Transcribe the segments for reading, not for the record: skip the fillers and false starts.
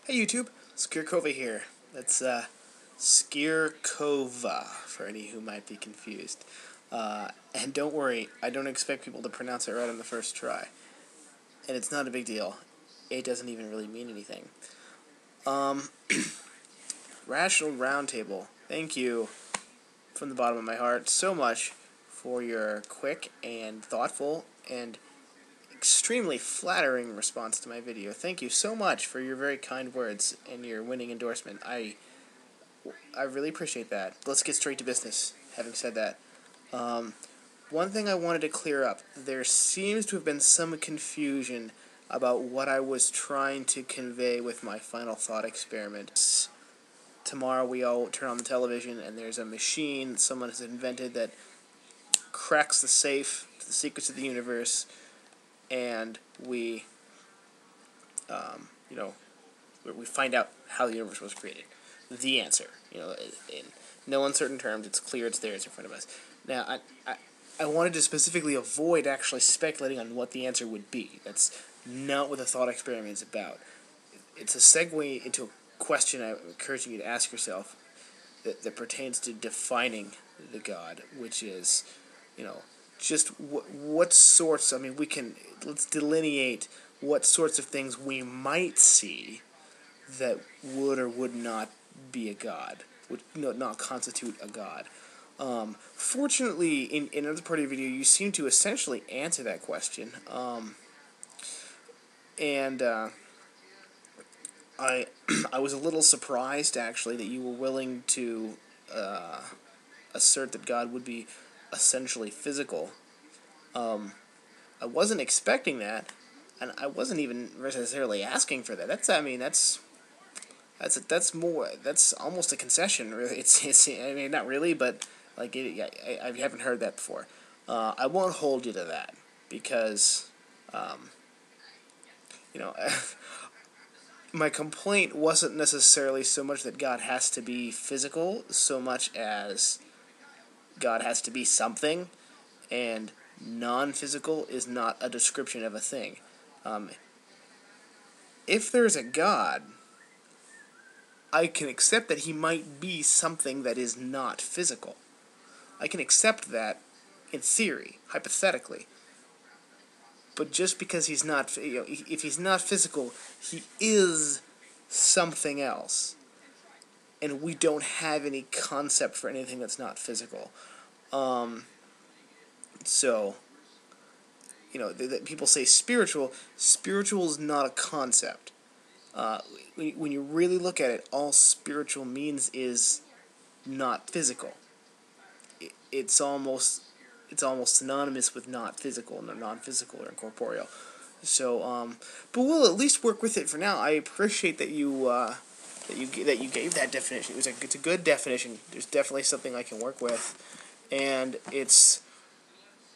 Hey YouTube, Skirkova here. That's Skirkova, for any who might be confused. And don't worry, I don't expect people to pronounce it right on the first try. And it's not a big deal. It doesn't even really mean anything. Um, Rational Roundtable, thank you from the bottom of my heart so much for your quick and thoughtful and extremely flattering response to my video. Thank you so much for your very kind words and your winning endorsement. I really appreciate that. Let's get straight to business. Having said that, one thing I wanted to clear up: there seems to have been some confusion about what I was trying to convey with my final thought experiment. Tomorrow we all turn on the television and there's a machine someone has invented that cracks the safe to the secrets of the universe, and we, you know, we find out how the universe was created. The answer, in no uncertain terms, it's clear, it's there, it's in front of us. Now, I wanted to specifically avoid actually speculating on what the answer would be. That's not what the thought experiment is about. It's a segue into a question I'm encouraging you to ask yourself that pertains to defining the God, which is, just what sorts. I mean, let's delineate what sorts of things we might see that would or would not be a god, would not constitute a god. Fortunately, in another part of your video, you seem to essentially answer that question. And I I was a little surprised, actually, that you were willing to assert that God would be essentially physical. I wasn't expecting that, and I wasn't even necessarily asking for that. That's almost a concession, really. It's I mean, not really, but like I haven't heard that before. I won't hold you to that because, you know, my complaint wasn't necessarily so much that God has to be physical, so much as God has to be something, and non-physical is not a description of a thing. If there's a God, I can accept that he might be something that is not physical. I can accept that in theory, hypothetically. But just because he's not, if he's not physical, he is something else. And we don't have any concept for anything that's not physical. So, people say spiritual. Spiritual is not a concept. When you really look at it, all spiritual means is not physical. It's almost synonymous with not physical, and non-physical or incorporeal. So, but we'll at least work with it for now. I appreciate that you gave that definition. It's a good definition. There's definitely something I can work with, and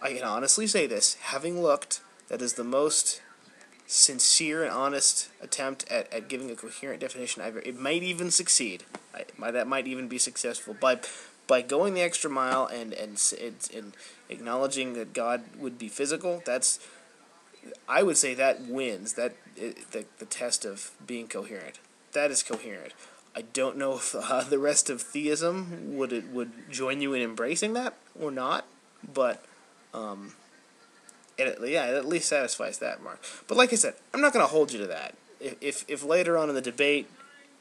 I can honestly say this: having looked, that is the most sincere and honest attempt at giving a coherent definition ever. It might even succeed. That might even be successful by going the extra mile and acknowledging that God would be physical. I would say that wins the test of being coherent. That is coherent. I don't know if the rest of theism would join you in embracing that or not, but it at least satisfies that mark. But like I said, I'm not going to hold you to that. If later on in the debate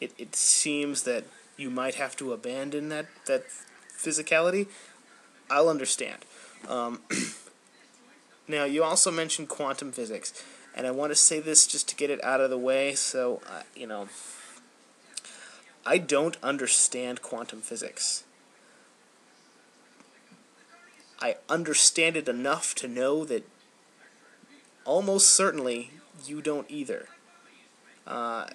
it seems that you might have to abandon that physicality, I'll understand. Now, you also mentioned quantum physics, and I want to say this just to get it out of the way. So, I don't understand quantum physics. I understand it enough to know that almost certainly you don't either. I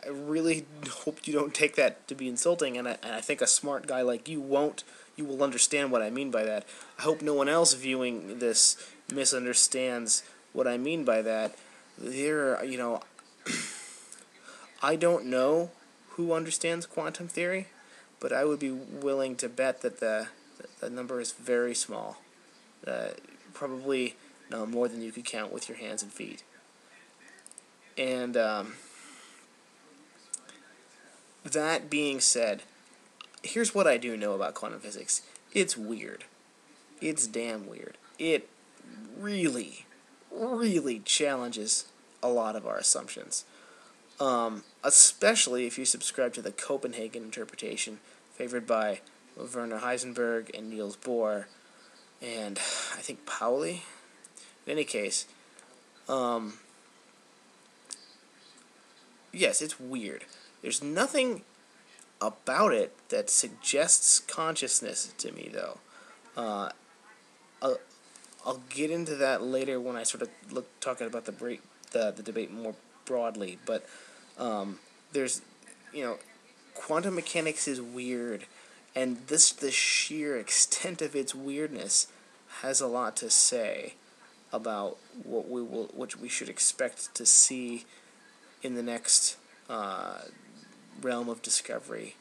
really hope you don't take that to be insulting, and I think a smart guy like you won't. You will understand what I mean by that. I hope no one else viewing this misunderstands what I mean by that. I don't know who understands quantum theory, but I would be willing to bet that the number is very small. Probably no more than you could count with your hands and feet. And that being said, here's what I do know about quantum physics. It's weird. It's damn weird. It really, really challenges a lot of our assumptions. Especially if you subscribe to the Copenhagen interpretation, favored by Werner Heisenberg and Niels Bohr, and I think Pauli. In any case, yes, it's weird. There's nothing about it that suggests consciousness to me, though. I'll, I'll get into that later when I sort of talking about the debate more broadly. But there's, quantum mechanics is weird, and the sheer extent of its weirdness has a lot to say about what we should expect to see in the next realm of discovery,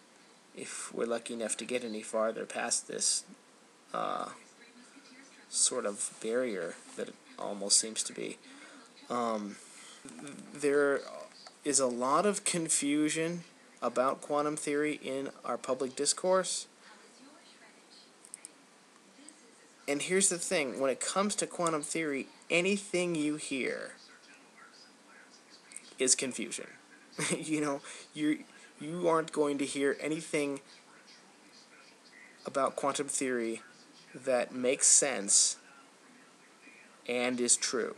if we're lucky enough to get any farther past this sort of barrier that it almost seems to be. There is a lot of confusion about quantum theory in our public discourse. And here's the thing, when it comes to quantum theory, anything you hear is confusion. You aren't going to hear anything about quantum theory that makes sense and is true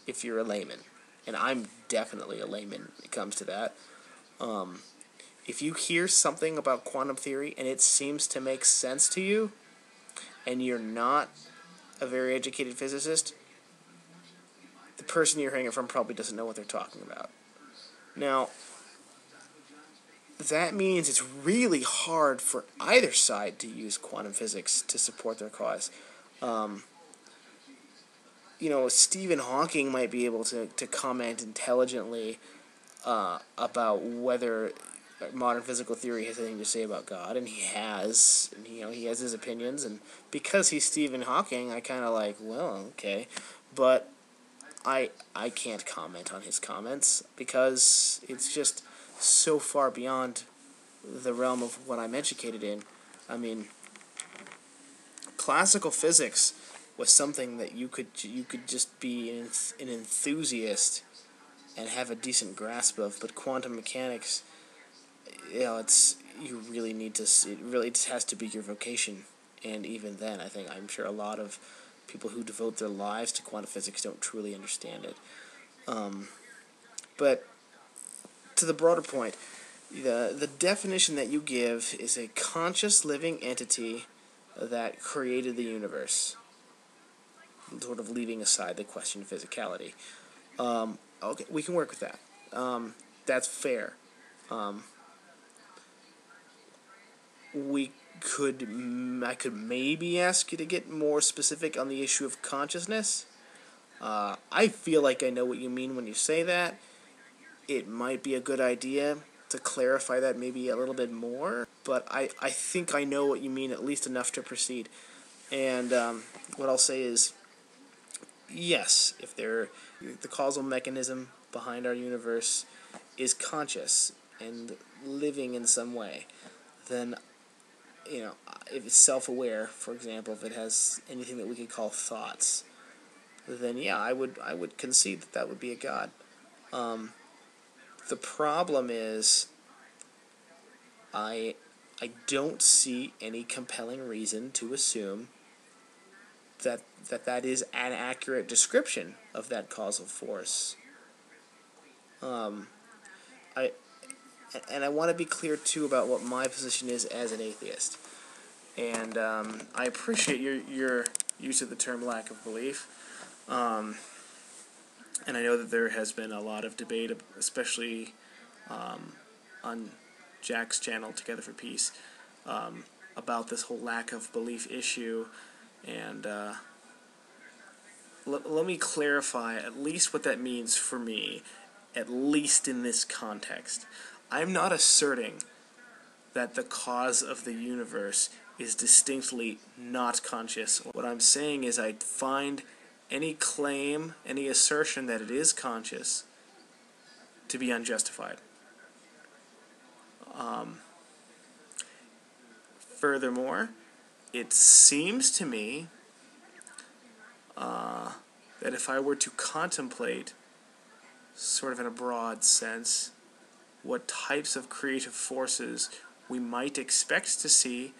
if you're a layman. And I'm definitely a layman when it comes to that. If you hear something about quantum theory and it seems to make sense to you, and you're not a very educated physicist, the person you're hearing it from probably doesn't know what they're talking about. Now, that means it's really hard for either side to use quantum physics to support their cause. Stephen Hawking might be able to comment intelligently about whether modern physical theory has anything to say about God, and he has. And, he has his opinions, and because he's Stephen Hawking, I kind of like, well, okay, but I can't comment on his comments because it's just so far beyond the realm of what I'm educated in. I mean, classical physics was something that you could just be an enthusiast and have a decent grasp of, but quantum mechanics, you really need to. It really just has to be your vocation, and even then, I'm sure a lot of people who devote their lives to quantum physics don't truly understand it. But to the broader point, the definition that you give is a conscious living entity that created the universe, sort of leaving aside the question of physicality. Okay, we can work with that. That's fair. I could maybe ask you to get more specific on the issue of consciousness. I feel like I know what you mean when you say that. It might be a good idea to clarify that maybe a little bit more, but I think I know what you mean, at least enough to proceed. And what I'll say is, yes, if the causal mechanism behind our universe is conscious and living in some way, then, if it's self-aware, for example, if it has anything that we could call thoughts, then yeah, I would concede that would be a god. The problem is, I don't see any compelling reason to assume that is an accurate description of that causal force. I want to be clear too about what my position is as an atheist, and I appreciate your use of the term lack of belief. And I know that there has been a lot of debate, especially on Jack's channel, Together for Peace, about this whole lack of belief issue. And let me clarify at least what that means for me, at least in this context. I'm not asserting that the cause of the universe is distinctly not conscious. What I'm saying is I find any claim, any assertion that it is conscious to be unjustified. Furthermore, it seems to me that if I were to contemplate, sort of in a broad sense, what types of creative forces we might expect to see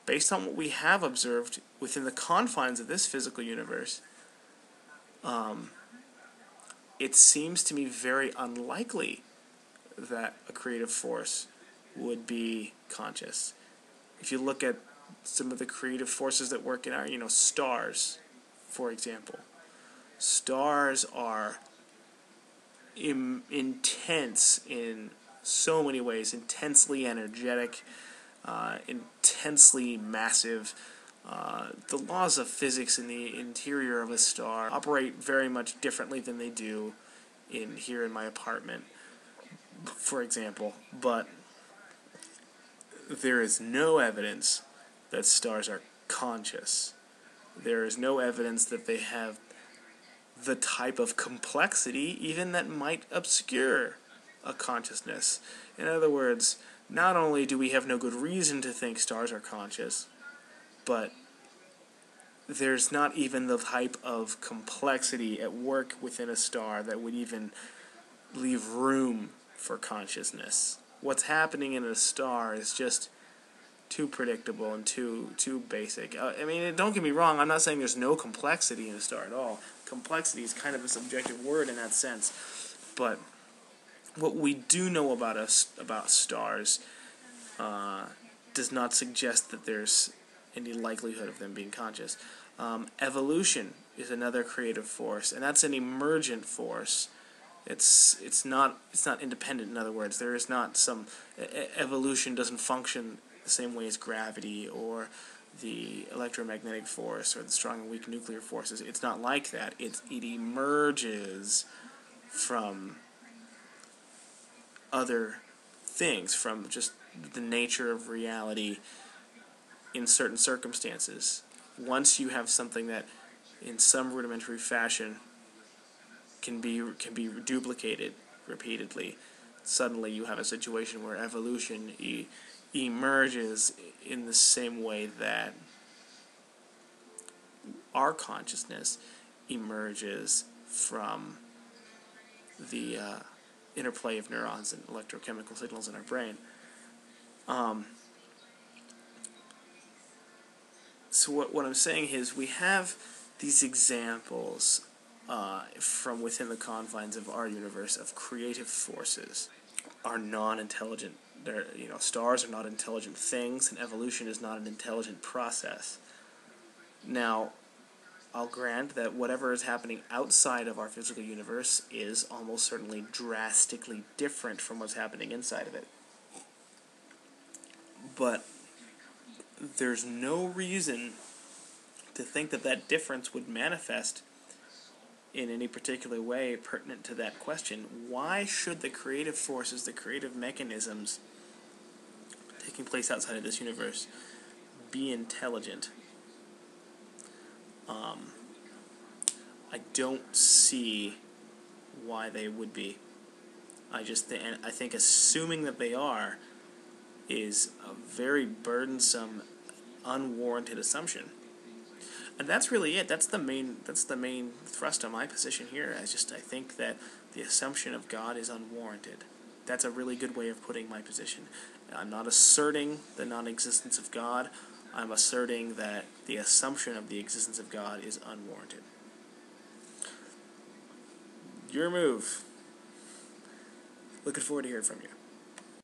based on what we have observed within the confines of this physical universe, it seems to me very unlikely that a creative force would be conscious. If you look at some of the creative forces that work in our, stars, for example. Stars are intense in so many ways, intensely energetic, intensely massive. The laws of physics in the interior of a star operate very much differently than they do here in my apartment, for example. But there is no evidence that stars are conscious. There is no evidence that they have the type of complexity even that might obscure a consciousness. In other words, not only do we have no good reason to think stars are conscious, but there's not even the type of complexity at work within a star that would even leave room for consciousness. What's happening in a star is just too predictable and too basic. I mean, don't get me wrong, I'm not saying there's no complexity in a star at all. Complexity is kind of a subjective word in that sense. But what we do know about stars does not suggest that there's any likelihood of them being conscious. Evolution is another creative force, and that's an emergent force. It's not independent. In other words, there is not some evolution doesn't function the same way as gravity or the electromagnetic force or the strong and weak nuclear forces. It's not like that. It emerges from other things, from just the nature of reality in certain circumstances. Once you have something that in some rudimentary fashion can be duplicated repeatedly, suddenly you have a situation where evolution emerges in the same way that our consciousness emerges from the interplay of neurons and electrochemical signals in our brain. So what I'm saying is we have these examples from within the confines of our universe of creative forces are non-intelligent. Stars are not intelligent things, and evolution is not an intelligent process. Now, I'll grant that whatever is happening outside of our physical universe is almost certainly drastically different from what's happening inside of it. But there's no reason to think that that difference would manifest in any particular way pertinent to that question. Why should the creative forces, the creative mechanisms taking place outside of this universe be intelligent? I don't see why they would be. I think assuming that they are is a very burdensome, unwarranted assumption. And that's really it. That's the main thrust of my position here. I think that the assumption of God is unwarranted. That's a really good way of putting my position. I'm not asserting the non-existence of God. I'm asserting that the assumption of the existence of God is unwarranted. Your move. Looking forward to hearing from you.